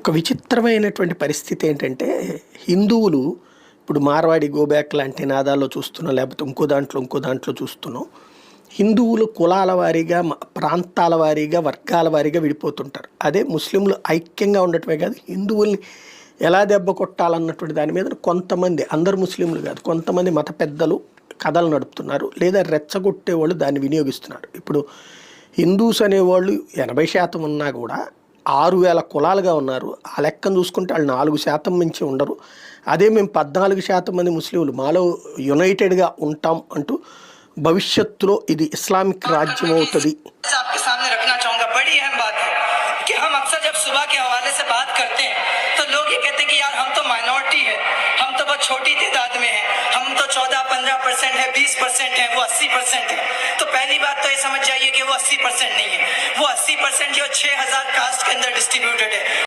ఒక విచిత్రమైనటువంటి పరిస్థితి ఏంటంటే, హిందువులు ఇప్పుడు మార్వాడి గోబ్యాక్ లాంటి నినాదాల్లో చూస్తున్నాం, లేకపోతే ఇంకో దాంట్లో చూస్తున్నాం. హిందువులు కులాల వారీగా, ప్రాంతాల వారీగా, వర్గాల వారీగా విడిపోతుంటారు. అదే ముస్లింలు ఐక్యంగా ఉండటమే కాదు, హిందువుల్ని ఎలా దెబ్బ కొట్టాలన్నటువంటి దాని మీద కొంతమంది, అందరు ముస్లింలు కాదు, కొంతమంది మత పెద్దలు కథలు నడుపుతున్నారు, లేదా రెచ్చగొట్టే వాళ్ళు దాన్ని వినియోగిస్తున్నారు. ఇప్పుడు హిందూస్ అనేవాళ్ళు 80% ఉన్నా కూడా 6,000 కులాలుగా ఉన్నారు. ఆ లెక్కను చూసుకుంటే వాళ్ళు 4% మించి ఉండరు. అదే మేము 14% మంది ముస్లింలు మాలో యునైటెడ్గా ఉంటాం అంటూ భవిష్యత్తులో ఇది ఇస్లామిక్ రాజ్యం అవుతుంది. छोटी तादाद में है, हम तो 14-15% है, 20% है, वो 80% है। तो पहली बात तो ये समझ जाइए कि वो 80% नहीं है, वो 80% जो 6,000 कास्ट के अंदर डिस्ट्रीब्यूटेड है।